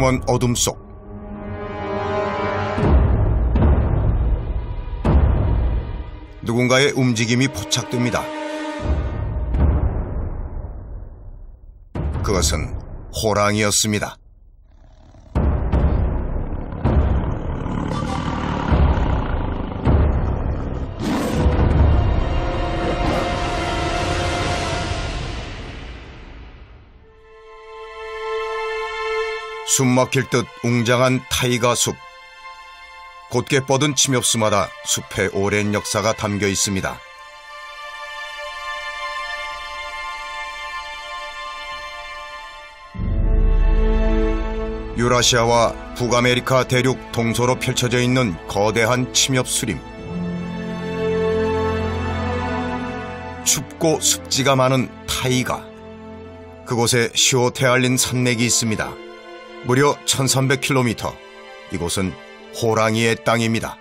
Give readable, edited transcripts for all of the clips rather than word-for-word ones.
숨은 어둠 속 누군가의 움직임이 포착됩니다. 그것은 호랑이였습니다. 숨막힐 듯 웅장한 타이가 숲. 곧게 뻗은 침엽수마다 숲의 오랜 역사가 담겨 있습니다. 유라시아와 북아메리카 대륙 동서로 펼쳐져 있는 거대한 침엽수림. 춥고 습지가 많은 타이가. 그곳에 시오테알린 산맥이 있습니다. 무려 1300km. 이곳은 호랑이의 땅입니다.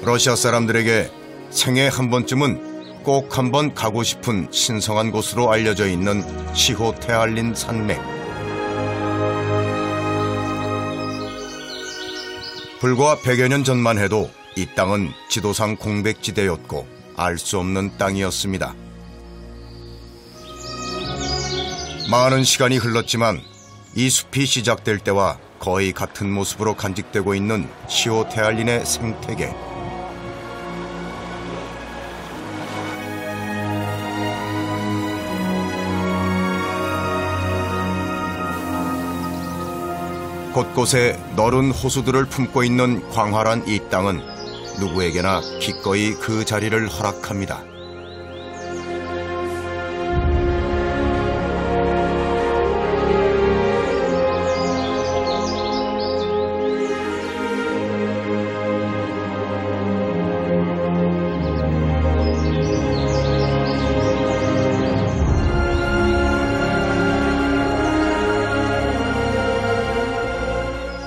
러시아 사람들에게 생애 한 번쯤은 꼭 한번 가고 싶은 신성한 곳으로 알려져 있는 시호테알린 산맥. 불과 100여 년 전만 해도 이 땅은 지도상 공백지대였고 알 수 없는 땅이었습니다. 많은 시간이 흘렀지만 이 숲이 시작될 때와 거의 같은 모습으로 간직되고 있는 시호테알린의 생태계. 곳곳에 너른 호수들을 품고 있는 광활한 이 땅은 누구에게나 기꺼이 그 자리를 허락합니다.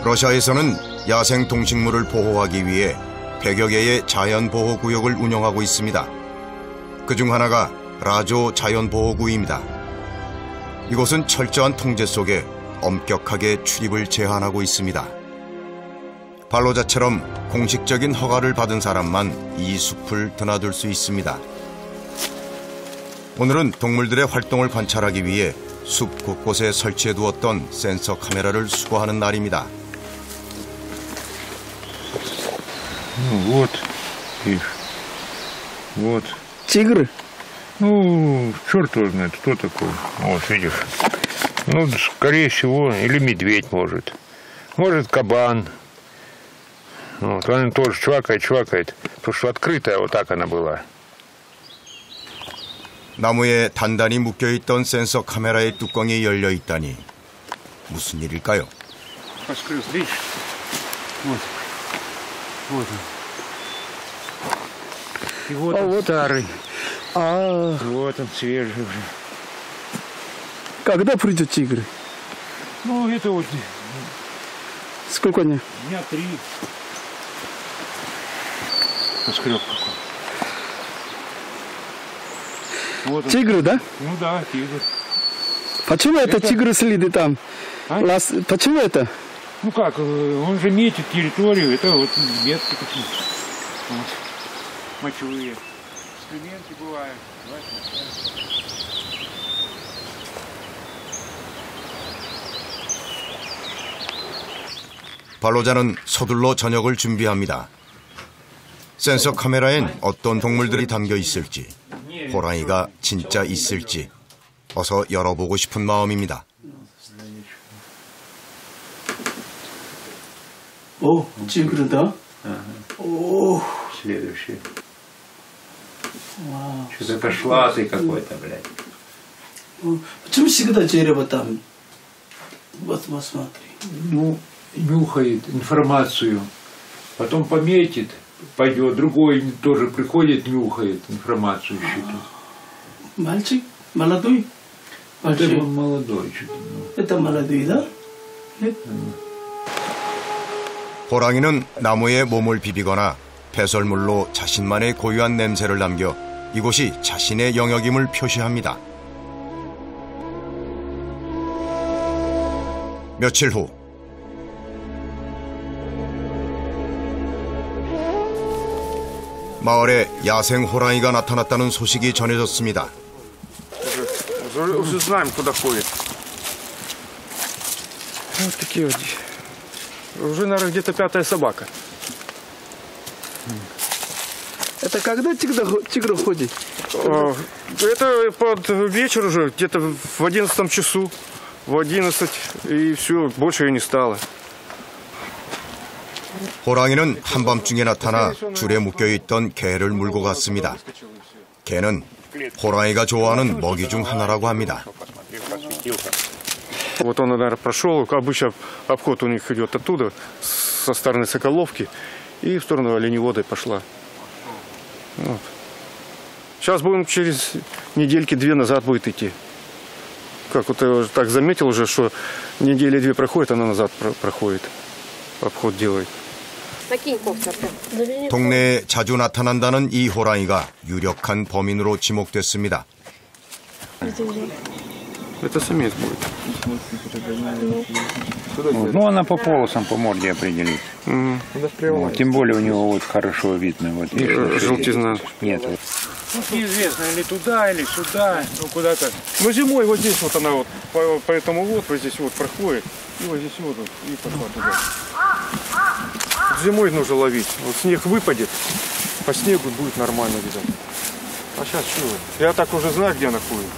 러시아에서는 야생 동식물을 보호하기 위해 100여 개의 자연보호구역을 운영하고 있습니다. 그중 하나가 라조 자연보호구입니다. 이곳은 철저한 통제 속에 엄격하게 출입을 제한하고 있습니다. 발로자처럼 공식적인 허가를 받은 사람만 이 숲을 드나들 수 있습니다. 오늘은 동물들의 활동을 관찰하기 위해 숲 곳곳에 설치해두었던 센서 카메라를 수거하는 날입니다. Вот их. Вот. Тигры? Ну, черт его знает, кто такой. Вот, видишь. Ну, скорее всего, или медведь может. Может, кабан. Вот, он тоже чвакает. Потому что открытая вот так она была. 나무에 단단히 묶여있던 센서 카메라의 뚜껑이 열려 있다니 무슨 일일까요? Раскрыл, видишь? Вот. Вот он. И вот он старый. Вот он свежий уже. Когда придут тигры? Ну, это вот... Сколько они? Дня 3. Поскреб какой. Вот он. Тигры, да? Ну да, тигр. Почему это тигры следы там? А? Почему это? Ну как, он же метит территорию, это вот метки такие. Вот. Мочевые. Экскременты бывают. 발로자는 서둘러 저녁을 준비합니다. 센서 카메라엔 어떤 동물들이 담겨 있을지, 호랑이가 진짜 있을지 어서 열어보고 싶은 마음입니다. О, тигры, да? Ага. О, Следующий. Что-то пошлатый какой-то, блядь. Почему всегда дерево там? Вот смотри. Ну, нюхает информацию, потом пометит, пойдет, другой тоже приходит, нюхает информацию. Мальчик? Молодой? Это он молодой. Это молодой, да? Нет? 호랑이는 나무에 몸을 비비거나 배설물로 자신만의 고유한 냄새를 남겨 이곳이 자신의 영역임을 표시합니다. 며칠 후 마을에 야생 호랑이가 나타났다는 소식이 전해졌습니다. Уже знаем, куда ходит. Вот такие вот. Уже, наверное, где-то 5-я собака. Это когда тигр ходит? Это под вечер уже, где-то в 11 часу. В 11, и все, больше ее не стало. 호랑이는 한밤중에 나타나 줄에 묶여있던 개를 물고 갔습니다. 개는 호랑이가 좋아하는 먹이 중 하나라고 합니다. Вот он, наверное, прошел. Обычно обход у них идет оттуда, со стороны Соколовки, и в сторону Оленевода пошла. Вот. Сейчас будем через недельки 2 назад будет идти. Как вот я уже так заметил уже, что недели 2 проходит, она назад проходит. Обход делает. 동네에 자주 나타난다는 이 호랑이가 유력한 범인으로 지목됐습니다. Это самец будет. Ну, она по полосам, по морде определить. Вот, тем более у него вот хорошо видно. Вот, желтизна. Нет. Вот. Неизвестно, или туда, или сюда, ну куда-то. Ну зимой вот здесь вот она вот, по этому вот здесь вот проходит, и вот здесь вот, и пошла туда. Зимой нужно ловить. Вот снег выпадет, по снегу будет нормально видать. А сейчас что? Я так уже знаю, где она ходит.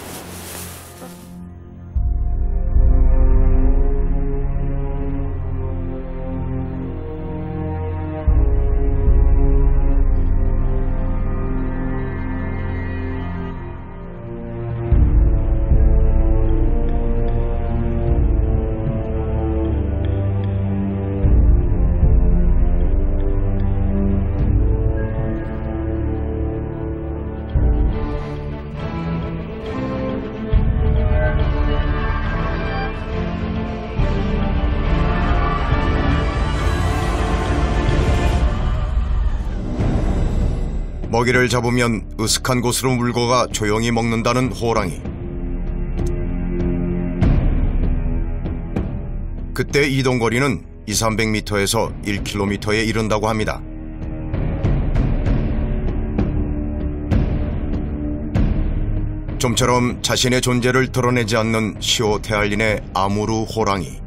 먹이를 잡으면 으슥한 곳으로 물고 가 조용히 먹는다는 호랑이. 그때 이동거리는 200~300m에서 1km에 이른다고 합니다. 좀처럼 자신의 존재를 드러내지 않는 시오테알린의 아무르 호랑이.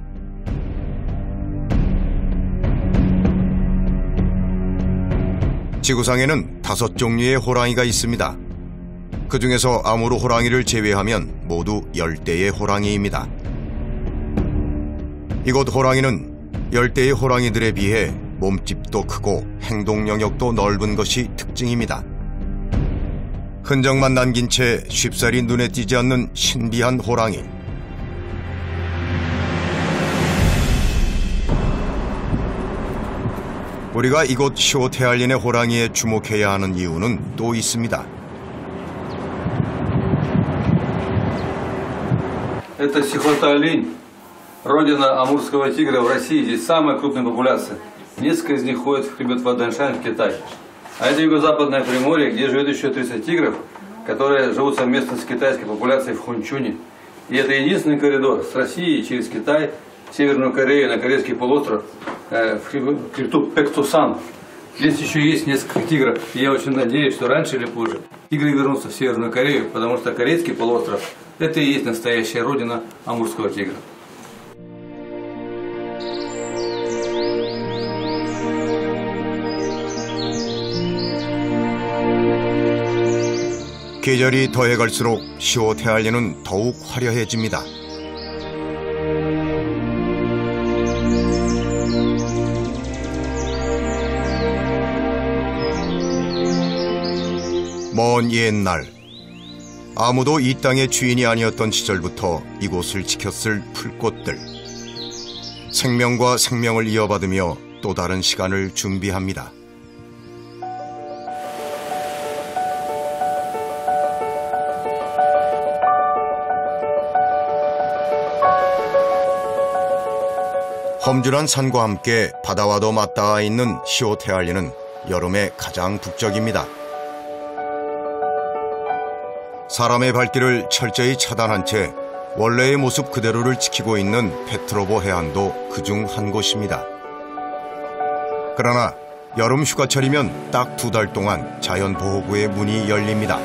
지구상에는 5종류의 호랑이가 있습니다. 그 중에서 아무르 호랑이를 제외하면 모두 열대의 호랑이입니다. 이곳 호랑이는 열대의 호랑이들에 비해 몸집도 크고 행동 영역도 넓은 것이 특징입니다. 흔적만 남긴 채 쉽사리 눈에 띄지 않는 신비한 호랑이. 우리가 이곳 시오테알린의 호랑이에 주목해야 하는 이유는 또 있습니다. Это Сихота-олень, родина амурского тигра в России. Здесь самая крупная популяция. Несколько из них ходят в хребет Вадданшань в Китай. А это юго-западное Приморье, где живет еще 30 тигров, которые живут совместно с китайской популяцией в Хунчуне. И это единственный коридор с Россией через Китай, Северную Корею, на Корейский полуостров, в хребту Пектусан. Здесь еще есть несколько тигров. И я очень надеюсь, что раньше или позже тигры вернутся в Северную Корею, потому что Корейский полуостров – это и есть настоящая родина амурского тигра. 계절이 더해갈수록 시오테알린은 더욱 화려해집니다. 먼 옛날 아무도 이 땅의 주인이 아니었던 시절부터 이곳을 지켰을 풀꽃들. 생명과 생명을 이어받으며 또 다른 시간을 준비합니다. 험준한 산과 함께 바다와도 맞닿아 있는 시오테알리는 여름의 가장 북적입니다. 사람의 발길을 철저히 차단한 채 원래의 모습 그대로를 지키고 있는 페트로보 해안도 그중 한 곳입니다. 그러나 여름 휴가철이면 딱 2달 동안 자연보호구의 문이 열립니다.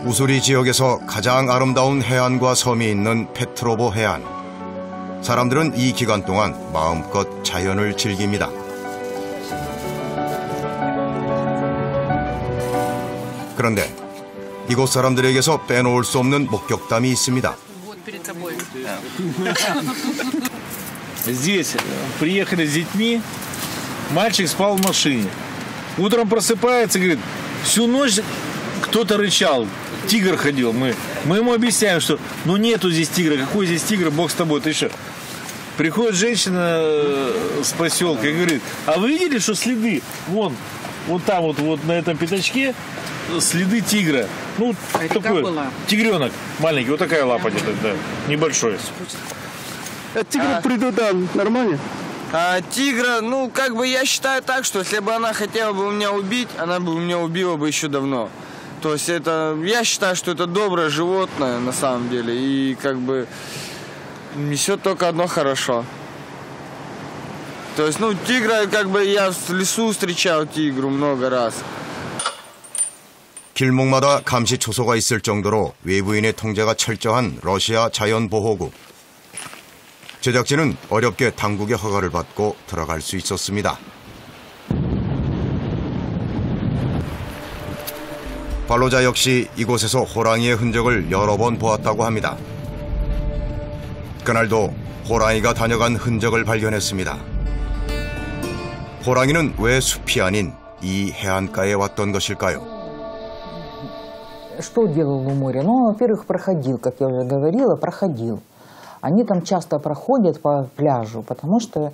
우수리 지역에서 가장 아름다운 해안과 섬이 있는 페트로보 해안. 사람들은 이 기간 동안 마음껏 자연을 즐깁니다. 그런데 이곳 사람들에게서 빼놓을 수 없는 목격담이 있습니다. Здесь приехали с детьми, мальчик спал в машине. Утром просыпается, говорит, всю ночь кто-то рычал, тигр ходил. Мы ему объясняем, что ну нету здесь тигра, какой здесь тигр, Бог с тобой, ты что? Приходит женщина с поселка и говорит, а вы видели, что следы? Вон там вот на этом пятачке следы тигра. Ну, такой тигренок маленький, вот такая лапа где-то, да, небольшой. Тигр придут, да, нормально? Тигра, ну, как бы я считаю так, что если бы она хотела бы меня убить, она бы меня убила бы еще давно. То есть это, я считаю, что это доброе животное на самом деле. И как бы несет только одно хорошо. То есть, ну, тигра, как бы я в лесу встречал тигру много раз. 길목마다 감시 초소가 있을 정도로 외부인의 통제가 철저한 러시아 자연보호구. 제작진은 어렵게 당국의 허가를 받고 들어갈 수 있었습니다. 발로자 역시 이곳에서 호랑이의 흔적을 여러 번 보았다고 합니다. 그날도 호랑이가 다녀간 흔적을 발견했습니다. 호랑이는 왜 숲이 아닌 이 해안가에 왔던 것일까요? Что делал в море? Ну, во-первых, проходил, как я уже говорила, проходил. Они там часто проходят по пляжу, потому что,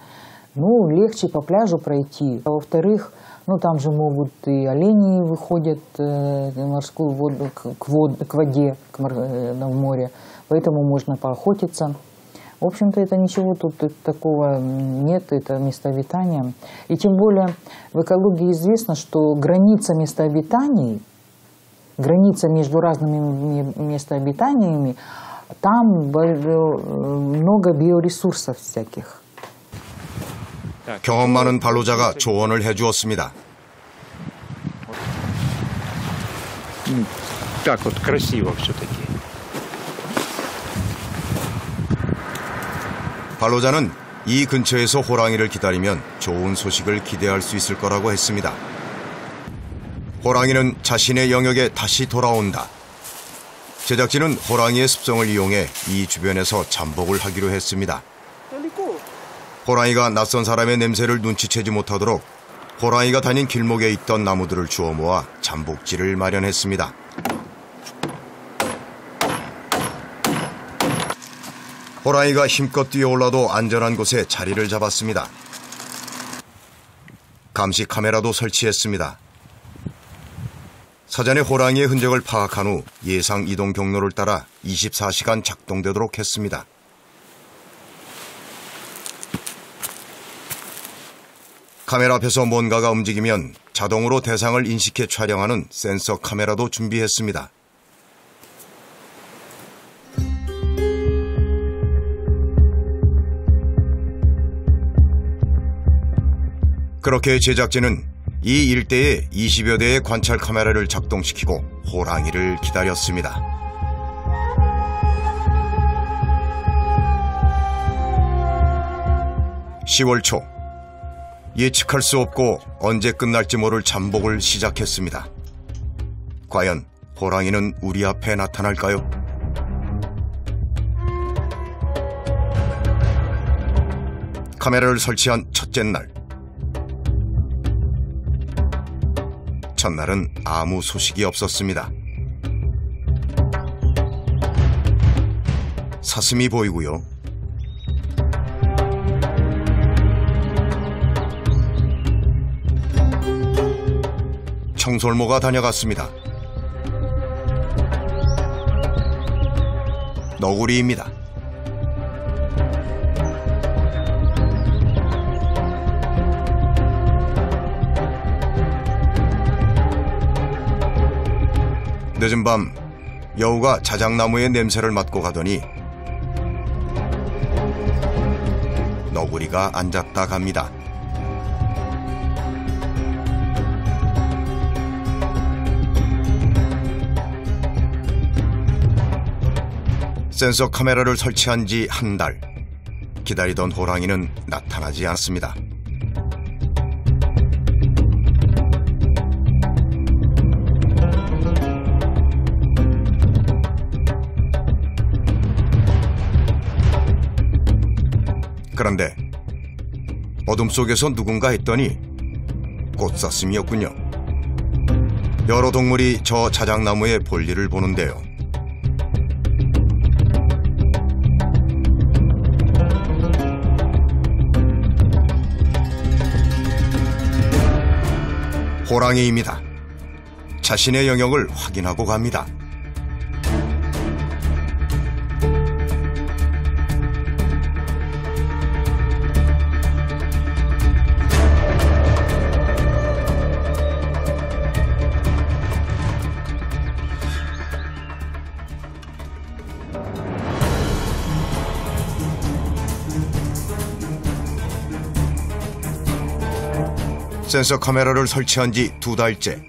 ну, легче по пляжу пройти. А во-вторых, ну, там же могут и олени выходят в морскую воду, к воде, в море, поэтому можно поохотиться. В общем-то, это ничего тут такого нет, это место обитания. И тем более в экологии известно, что граница места обитаний, граница между разными местообитаниями, там много биоресурсов всяких. 경험 많은 발로자가 조언을 해주었습니다. Так вот красиво все-таки. 발로자는 이 근처에서 호랑이를 기다리면 좋은 소식을 기대할 수 있을 거라고 했습니다. 호랑이는 자신의 영역에 다시 돌아온다. 제작진은 호랑이의 습성을 이용해 이 주변에서 잠복을 하기로 했습니다. 호랑이가 낯선 사람의 냄새를 눈치채지 못하도록 호랑이가 다닌 길목에 있던 나무들을 주워 모아 잠복지를 마련했습니다. 호랑이가 힘껏 뛰어올라도 안전한 곳에 자리를 잡았습니다. 감시 카메라도 설치했습니다. 사전에 호랑이의 흔적을 파악한 후 예상 이동 경로를 따라 24시간 작동되도록 했습니다. 카메라 앞에서 뭔가가 움직이면 자동으로 대상을 인식해 촬영하는 센서 카메라도 준비했습니다. 그렇게 제작진은 이 일대에 20여 대의 관찰 카메라를 작동시키고 호랑이를 기다렸습니다. (10월) 초 예측할 수 없고 언제 끝날지 모를 잠복을 시작했습니다. 과연 호랑이는 우리 앞에 나타날까요? 카메라를 설치한 첫째 날. 첫날은 아무 소식이 없었습니다. 사슴이 보이고요. 청설모가 다녀갔습니다. 너구리입니다. 늦은 밤 여우가 자작나무의 냄새를 맡고 가더니 너구리가 앉았다 갑니다. 센서 카메라를 설치한 지 한 달. 기다리던 호랑이는 나타나지 않습니다. 그런데 어둠 속에서 누군가 했더니 꽃사슴이었군요. 여러 동물이 저 자작나무의 볼일을 보는데요. 호랑이입니다. 자신의 영역을 확인하고 갑니다. 센서 카메라를 설치한 지 2달째.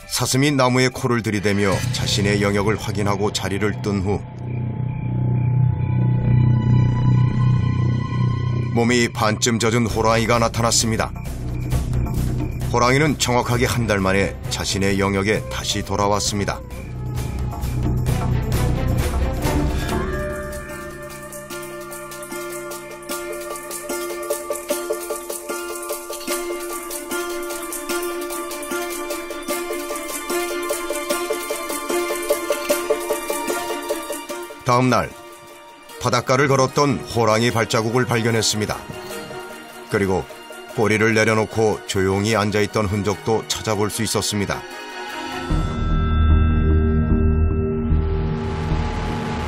사슴이 나무에 코를 들이대며 자신의 영역을 확인하고 자리를 뜬 후 몸이 반쯤 젖은 호랑이가 나타났습니다. 호랑이는 정확하게 한 달 만에 자신의 영역에 다시 돌아왔습니다. 다음 날 바닷가를 걸었던 호랑이 발자국을 발견했습니다. 그리고 꼬리를 내려놓고 조용히 앉아있던 흔적도 찾아볼 수 있었습니다.